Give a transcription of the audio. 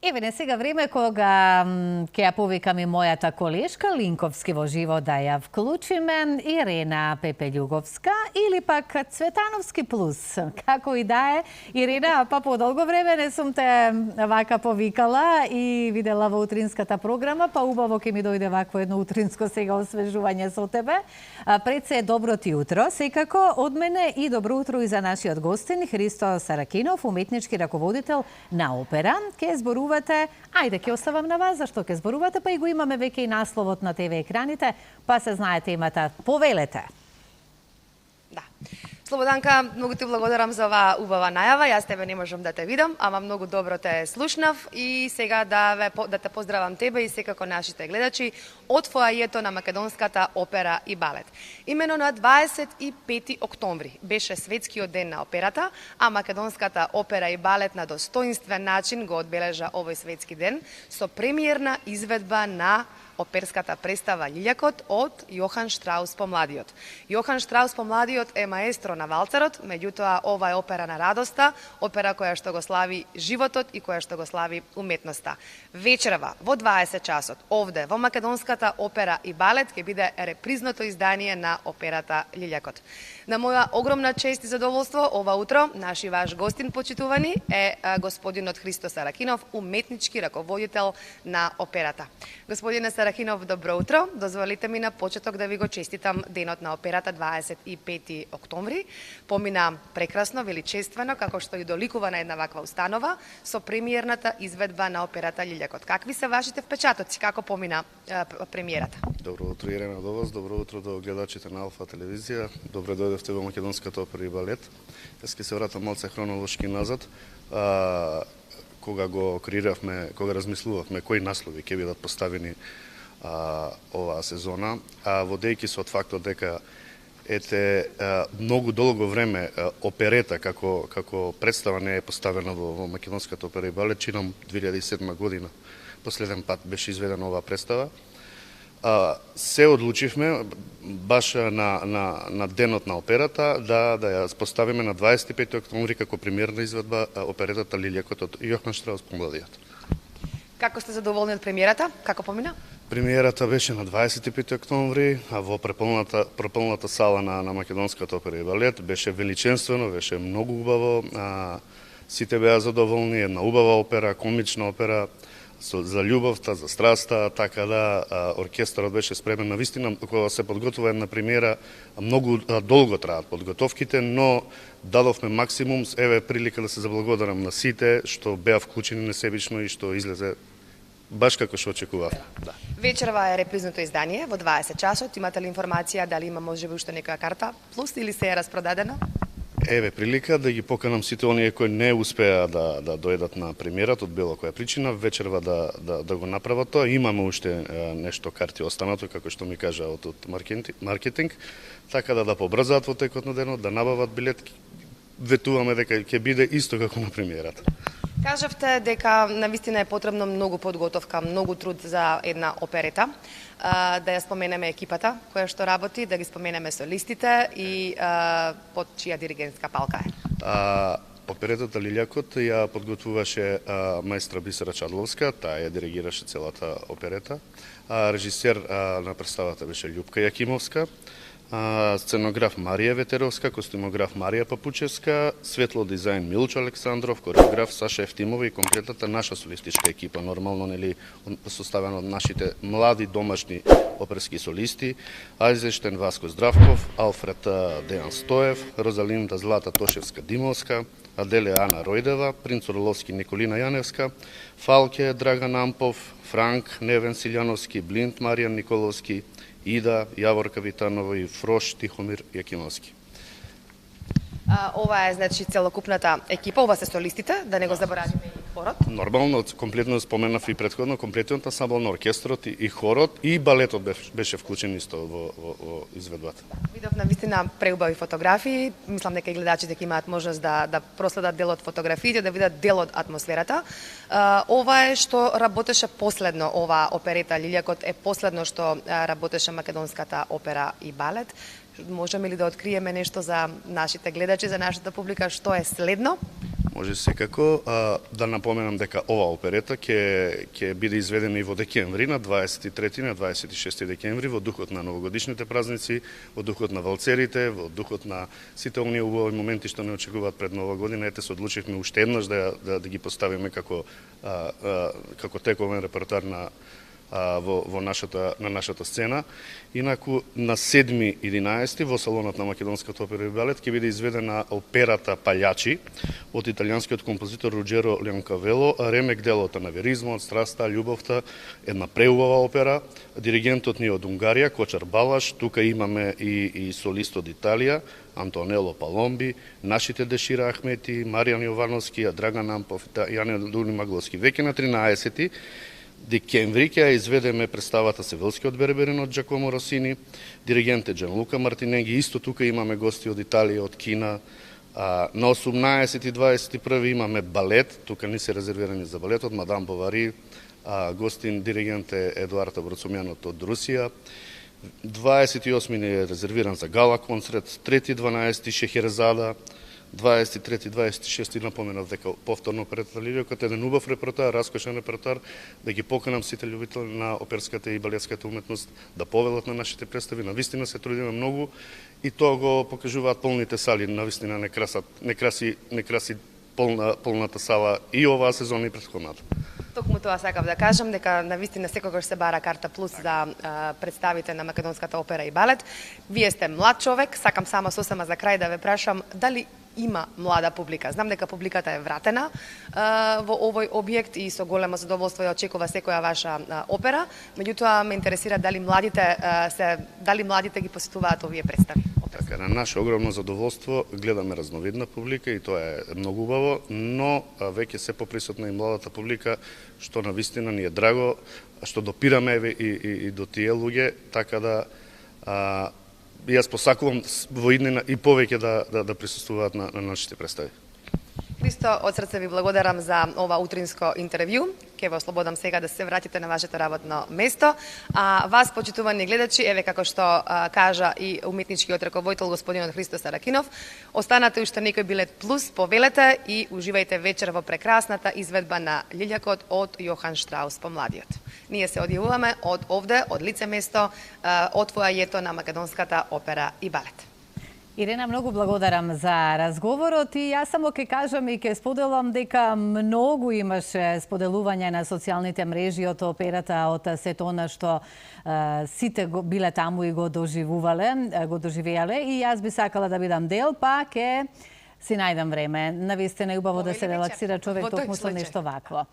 Еве не сега време кога ќе ја повикам и мојата колешка Линковски во живо да ја вклучиме, Ирена Пепелјуговска или пак Цветановски плюс. Како и да е, Ирена, па подолго време не сум те вака повикала и видела во утринската програма, па убаво ќе ми дојде вакво едно утринско сега освежување со тебе. Пред се добро ти утро, секако од мене и добро утро и за нашиот гостин Христо Саракинов, уметнички раководител на опера. Ке зборувате, ајде ќе оставам на вас, зашто ќе зборувате, па и го имаме веќе и насловот на ТВ екраните, па се знае темата. Повелете. Да. Слободанка, многу ти благодарам за оваа убава најава. Јас тебе не можам да те видам, ама многу добро те слушнав и сега да те поздравам тебе и секако нашите гледачи од фоајето на Македонската опера и балет. Имено на 25 октомври беше светскиот ден на операта, а Македонската опера и балет на достоинствен начин го одбележа овој светски ден со премиерна изведба на оперската представа Лилјакот од Јохан Штраус Помладиот. Јохан Штраус Помладиот е маестро на валцерот, меѓутоа ова е опера на радоста, опера која што го слави животот и која што го слави уметноста. Вечерва во 20 часот овде во Македонската опера и балет ќе биде репризното издание на операта Лилјакот. На моја огромна чест и задоволство ова утро наши ваш гостин почитувани е господинот Христо Саракинов, уметнички раководител на операта. Господине Саракинов, добро утро. Дозволите ми на почеток да ви го честитам денот на операта 25 октомври. Помина прекрасно, величествено, како што и доликува на една ваква установа, со премиерната изведба на операта Лилјакот. Какви се вашите впечатоци? Како помина премиерата? Добро утро, Ирена, до вас. Добро утро до гледачите на Алфа телевизија. Добре дојдовте во Македонската опера и балет. Јас ќе се вратам малце хронолошки назад. Кога го креиравме, кога размислувавме кои наслови ќе бидат поставени оваа сезона, водејќи се од фактот дека многу долго време оперета како представа не е поставена во Македонската опера и балет, чинам 2007 година. Последен пат беше изведена оваа представа. Се одлучивме баш на денот на операта да ја поставиме на 25 октомври како премиерна изведба оперетата Лилјакот од Јохан Штраус Помладиот. Како сте задоволни од премиерата? Како помина? Премиерата беше на 25 октомври, а во преполната сала на Македонската опера и балет беше величествено, беше многу убаво, сите беа задоволни, една убава опера, комична опера, за љубовта, за страста, така да оркестарот беше спремен. Навистина, кога се подготвува една премиера, многу долго траат подготовките, но дадовме максимум. Еве прилика да се заблагодарам на сите што беа вклучени несебично и што излезе баш како што очекував. Да. Вечерва е репризното издание во 20 часот. Имате ли информација дали има можеби уште некоја карта плюс или се е распродадено? Еве прилика да ги поканам сите оние кои не успеа да дојдат на премиерата од било која причина, вечерва да го направат тоа. Имаме уште нешто карти останато, како што ми кажа од маркетинг, така да побрзаат во текот на денот, да набават билет. Ветуваме дека ќе биде исто како на премиерата. Кажавте дека навистина е потребно многу подготовка, многу труд за една оперета. Да ја споменеме екипата која што работи, да ги споменеме солистите и под чија диригентска палка е. Оперетата Лилјакот ја подготвуваше маестра Бисера Чадловска, таа ја диригираше целата оперета. Режисер на представата беше Љупка Јакимовска, сценограф Марија Ветеровска, костюмограф Марија Папучевска, светло дизајн Милчо Александров, кореограф Саша Ефтимова и комплетната наша солистичка екипа, нормално нели составена од нашите млади домашни оперски солисти: Ајзештен Васко Здравков, Алфред Дејан Стоев, Розалинда Злата Тошевска Димовска, Аделе Ана Ројдева, Принц Орловски Николина Јаневска, Фалке Драган Ампов, Франк Невен Силјановски, Блинт Маријан Николовски, Ида, Јаворка Витанова и Фрош Тихомир Јакимовски. Ова е значи целокупната екипа, ова се солистите, да не го заборавиме и хорот. Нормално, комплетно споменав и претходно, комплетниот ансамбл на оркестрот и хорот и балетот беше вклучен исто во изведбата. Видов навистина преубави фотографии, мислам дека и гледачите ќе имаат можност да проследат дел од фотографиите, да видат дел од атмосферата. Ова е што работеше последно, ова оперета Лилјакот е последно што работеше македонската опера и балет. Можеме ли да откриеме нешто за нашите гледачи, за нашата публика, што е следно? Може секако да напоменам дека ова оперета ќе биде изведена и во декември, на 23 на 26 декември, во духот на новогодишните празници, во духот на валцерите, во духот на сите оние убави моменти што не очекуваат пред Нова година. Ете, се одлучивме уште еднаш да ги поставиме како тековен репертоар на нашата сцена. Инаку на 7-11 во салонот на Македонската опера и балет ќе биде изведена операта Палјачи од италијанскиот композитор Руџеро Лјанкавело, ремек делото на веризмот, страста, љубовта, една преубава опера. Диригентот ни од Унгарија, Кочар Балаш, тука имаме и солист од Италија, Антонело Паломби, нашите Дешира Ахмети, Маријан Јовановски, Драган Ампов, Јане Дулимагловски. Веќе на 13 декември ќе ја изведеме представата Севилскиот берберин од Джакомо Росини, диригент е Джанлука Мартинеги, исто тука имаме гости од Италија, од Кина. На 18 и 21 имаме балет, тука не се резервирани за балетот, Мадам Бовари, гостин диригент е Едуард Абрацумјанот од Русија. 28 не е резервиран за гала концерт, 3-12 Шехерезада, 23-26 напоменав дека повторно оперетата Лилјакот е еден убав репертоар, раскошен репертоар, да ги поканам сите љубители на оперската и балетската уметност да повелат на нашите представи. Навистина се трудиме многу и тоа го покажуваат полните сали. Навистина не краси полната сала и оваа сезона и претходната. Токму тоа сакав да кажам, дека навистина секогаш се бара карта плюс да представите на Македонската опера и балет. Вие сте млад човек, сакам само сосема за крај да ве прашам дали има млада публика. Знам дека публиката е вратена во овој објект и со големо задоволство ја очекува секоја ваша опера. Меѓутоа ме интересира дали младите ги посетуваат овие представи. Така, на наше огромно задоволство гледаме разновидна публика и тоа е многу убаво, но веќе се поприсутна и младата публика, што навистина ни е драго, што допираме и до тие луѓе, така да јас посакувам во иднина и повеќе да присуствуваат на нашите представи. Христо, од срце ви благодарам за ова утринско интервју. Ке ве ослободам сега да се вратите на вашето работно место. А вас, почитувани гледачи, еве како што кажа и уметничкиот раководител господинот Христо Саракинов, останате уште некој билет плюс, повелете и уживајте вечер во прекрасната изведба на Лилјакот од Јохан Штраус помладиот. Ние се одјавуваме од овде, од лице место, од фоајето на Македонската опера и балет. Ирена, многу благодарам за разговорот и јас само ќе кажам и ќе споделам дека многу имаше споделување на социјалните мрежи од операта, од сето она што сите биле таму и го доживеале и јас би сакала да бидам дел, па ќе си најдам време. Навистина е убаво да се релаксира човек токму со нешто вакво.